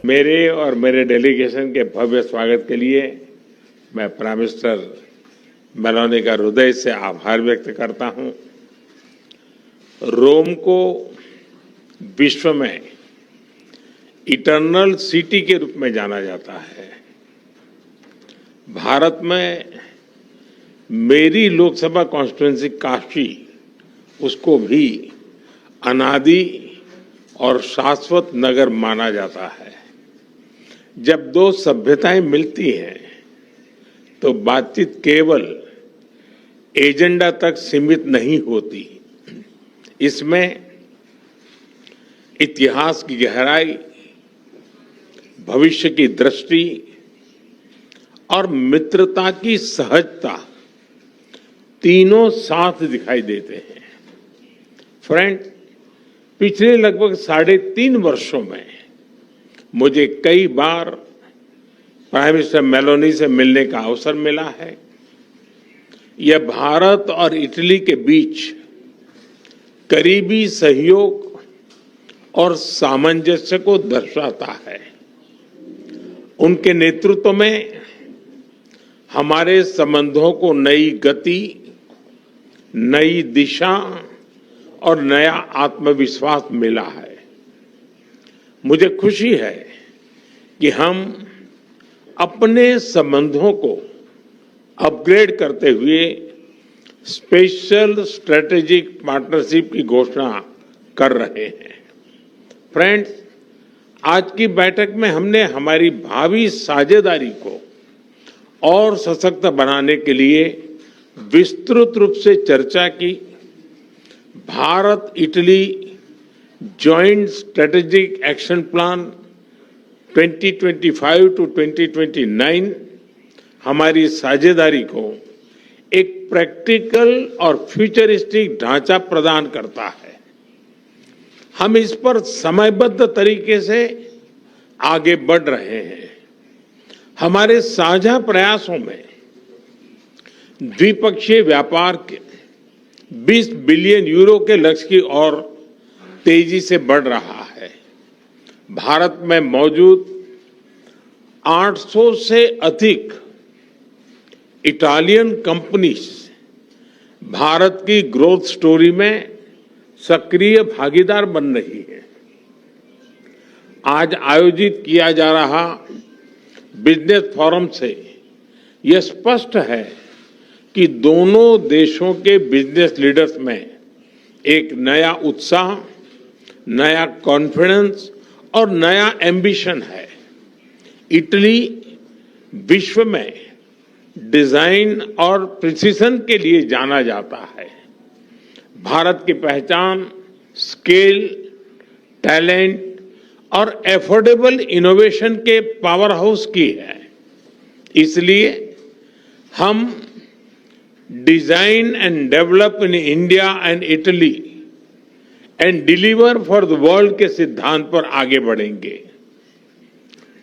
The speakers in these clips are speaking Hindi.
मेरे और मेरे डेलीगेशन के भव्य स्वागत के लिए मैं प्राइम मिनिस्टर मेलोनी का हृदय से आभार व्यक्त करता हूं। रोम को विश्व में इटर्नल सिटी के रूप में जाना जाता है। भारत में मेरी लोकसभा कॉन्स्टिट्यूएंसी काशी, उसको भी अनादि और शाश्वत नगर माना जाता है। जब दो सभ्यताएं मिलती हैं तो बातचीत केवल एजेंडा तक सीमित नहीं होती, इसमें इतिहास की गहराई, भविष्य की दृष्टि और मित्रता की सहजता तीनों साथ दिखाई देते हैं। फ्रेंड, पिछले लगभग 3.5 वर्षों में मुझे कई बार प्राइम मिनिस्टर मेलोनी से मिलने का अवसर मिला है। यह भारत और इटली के बीच करीबी सहयोग और सामंजस्य को दर्शाता है। उनके नेतृत्व में हमारे संबंधों को नई गति, नई दिशा और नया आत्मविश्वास मिला है। मुझे खुशी है कि हम अपने संबंधों को अपग्रेड करते हुए स्पेशल स्ट्रेटेजिक पार्टनरशिप की घोषणा कर रहे हैं। फ्रेंड्स, आज की बैठक में हमने हमारी भावी साझेदारी को और सशक्त बनाने के लिए विस्तृत रूप से चर्चा की। Bharat Italy joint strategic action plan 2025 to 2029 हमारी साझेदारी को एक प्रैक्टिकल और फ्यूचरिस्टिक ढांचा प्रदान करता है। हम इस पर समयबद्ध तरीके से आगे बढ़ रहे हैं। हमारे साझा प्रयासों में द्विपक्षीय व्यापार के 20 बिलियन यूरो के लक्ष्य की ओर तेजी से बढ़ रहा है। भारत में मौजूद 800 से अधिक इटालियन कंपनीज भारत की ग्रोथ स्टोरी में सक्रिय भागीदार बन रही है। आज आयोजित किया जा रहा बिजनेस फोरम से यह स्पष्ट है कि दोनों देशों के बिजनेस लीडर्स में एक नया उत्साह, नया कॉन्फिडेंस और नया एम्बिशन है। इटली विश्व में डिजाइन और प्रिसिशन के लिए जाना जाता है। भारत की पहचान स्केल, टैलेंट और एफोर्डेबल इनोवेशन के पावर हाउस की है। इसलिए हम design and develop in India and Italy and deliver for the world के सिद्धांत पर आगे बढ़ेंगे।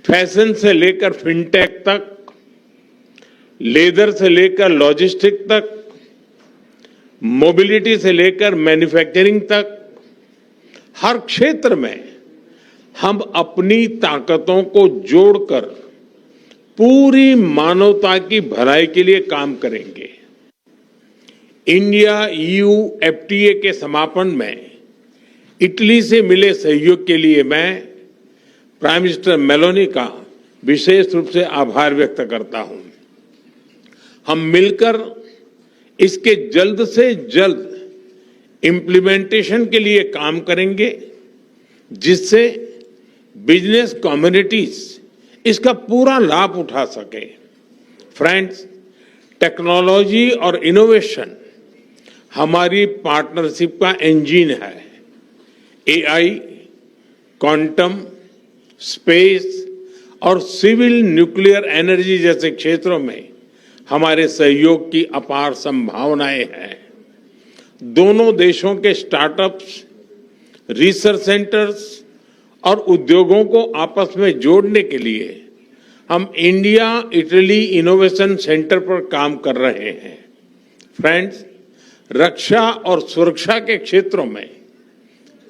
फैशन से लेकर फिनटेक तक, लेदर से लेकर लॉजिस्टिक तक, मोबिलिटी से लेकर मैन्युफैक्चरिंग तक, हर क्षेत्र में हम अपनी ताकतों को जोड़कर पूरी मानवता की भलाई के लिए काम करेंगे। इंडिया ईयू एफटीए के समापन में इटली से मिले सहयोग के लिए मैं प्राइम मिनिस्टर मेलोनी का विशेष रूप से आभार व्यक्त करता हूं। हम मिलकर इसके जल्द से जल्द इम्प्लीमेंटेशन के लिए काम करेंगे, जिससे बिजनेस कम्युनिटीज इसका पूरा लाभ उठा सके। फ्रेंड्स, टेक्नोलॉजी और इनोवेशन हमारी पार्टनरशिप का इंजन है। एआई, क्वांटम, स्पेस और सिविल न्यूक्लियर एनर्जी जैसे क्षेत्रों में हमारे सहयोग की अपार संभावनाएं हैं। दोनों देशों के स्टार्टअप्स, रिसर्च सेंटर्स और उद्योगों को आपस में जोड़ने के लिए हम इंडिया इटली इनोवेशन सेंटर पर काम कर रहे हैं। फ्रेंड्स, रक्षा और सुरक्षा के क्षेत्रों में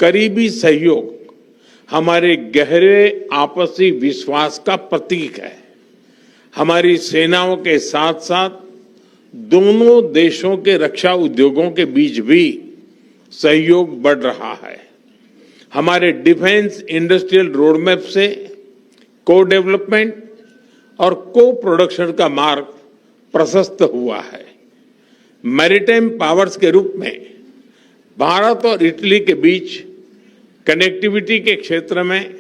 करीबी सहयोग हमारे गहरे आपसी विश्वास का प्रतीक है। हमारी सेनाओं के साथ साथ दोनों देशों के रक्षा उद्योगों के बीच भी सहयोग बढ़ रहा है। हमारे डिफेंस इंडस्ट्रियल रोडमैप से को डेवलपमेंट और को प्रोडक्शन का मार्ग प्रशस्त हुआ है। मैरीटाइम पावर्स के रूप में भारत और इटली के बीच कनेक्टिविटी के क्षेत्र में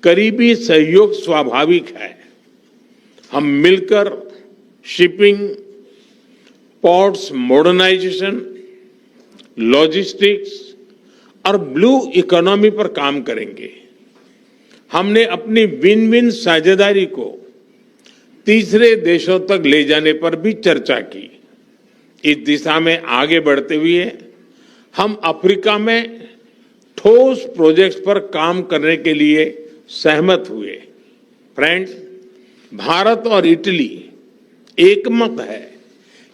करीबी सहयोग स्वाभाविक है। हम मिलकर शिपिंग, पोर्ट्स मॉडर्नाइजेशन, लॉजिस्टिक्स और ब्लू इकोनॉमी पर काम करेंगे। हमने अपनी विन विन साझेदारी को तीसरे देशों तक ले जाने पर भी चर्चा की। इस दिशा में आगे बढ़ते हुए हम अफ्रीका में ठोस प्रोजेक्ट्स पर काम करने के लिए सहमत हुए। फ्रेंड्स, भारत और इटली एकमत है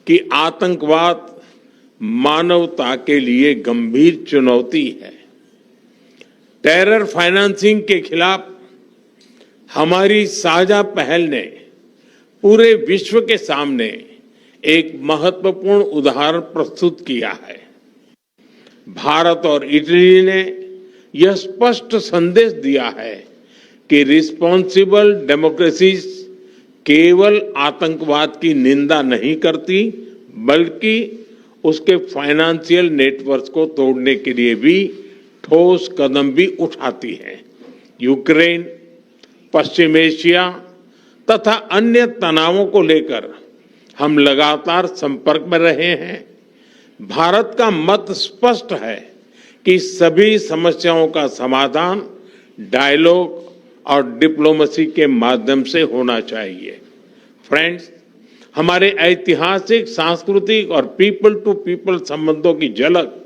कि आतंकवाद मानवता के लिए गंभीर चुनौती है। टेरर फाइनेंसिंग के खिलाफ हमारी साझा पहल ने पूरे विश्व के सामने एक महत्वपूर्ण उदाहरण प्रस्तुत किया है। भारत और इटली ने यह स्पष्ट संदेश दिया है कि रिस्पॉन्सिबल डेमोक्रेसीज केवल आतंकवाद की निंदा नहीं करती, बल्कि उसके फाइनेंशियल नेटवर्क को तोड़ने के लिए भी ठोस कदम भी उठाती है। यूक्रेन, पश्चिम एशिया तथा अन्य तनावों को लेकर हम लगातार संपर्क में रहे हैं। भारत का मत स्पष्ट है कि सभी समस्याओं का समाधान डायलॉग और डिप्लोमेसी के माध्यम से होना चाहिए। फ्रेंड्स, हमारे ऐतिहासिक, सांस्कृतिक और पीपल टू पीपल संबंधों की झलक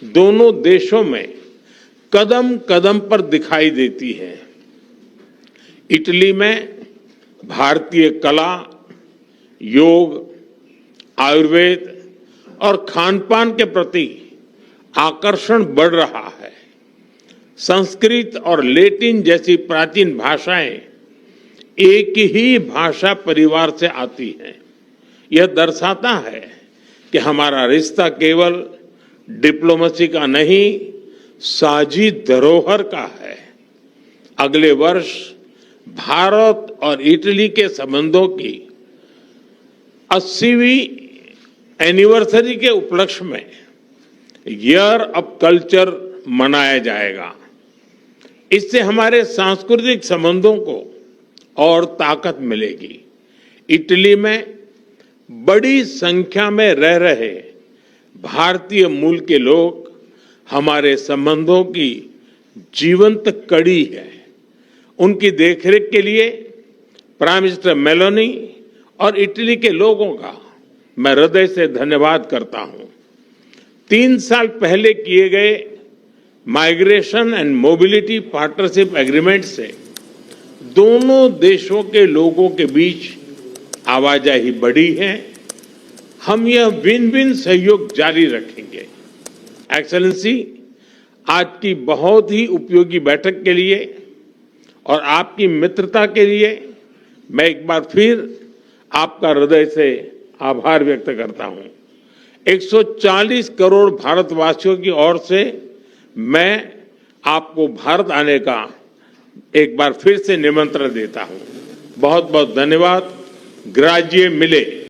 दोनों देशों में कदम कदम पर दिखाई देती है। इटली में भारतीय कला, योग, आयुर्वेद और खान-पान के प्रति आकर्षण बढ़ रहा है। संस्कृत और लैटिन जैसी प्राचीन भाषाएं एक ही भाषा परिवार से आती हैं। यह दर्शाता है कि हमारा रिश्ता केवल डिप्लोमेसी का नहीं, साझी धरोहर का है। अगले वर्ष भारत और इटली के संबंधों की 80वीं एनिवर्सरी के उपलक्ष्य में ईयर ऑफ कल्चर मनाया जाएगा। इससे हमारे सांस्कृतिक संबंधों को और ताकत मिलेगी। इटली में बड़ी संख्या में रह रहे भारतीय मूल के लोग हमारे संबंधों की जीवंत कड़ी है। उनकी देखरेख के लिए प्राइम मिनिस्टर मेलोनी और इटली के लोगों का मैं हृदय से धन्यवाद करता हूं। 3 साल पहले किए गए migration and mobility partnership agreement से दोनों देशों के लोगों के बीच आवाजाही बढ़ी है। हम यह विन विन सहयोग जारी रखेंगे। एक्सेलेंसी, आज की बहुत ही उपयोगी बैठक के लिए और आपकी मित्रता के लिए मैं एक बार फिर आपका हृदय से आभार व्यक्त करता हूं। 140 करोड़ भारतवासियों की ओर से मैं आपको भारत आने का एक बार फिर से निमंत्रण देता हूं। बहुत बहुत धन्यवाद। ग्राजिए मिले।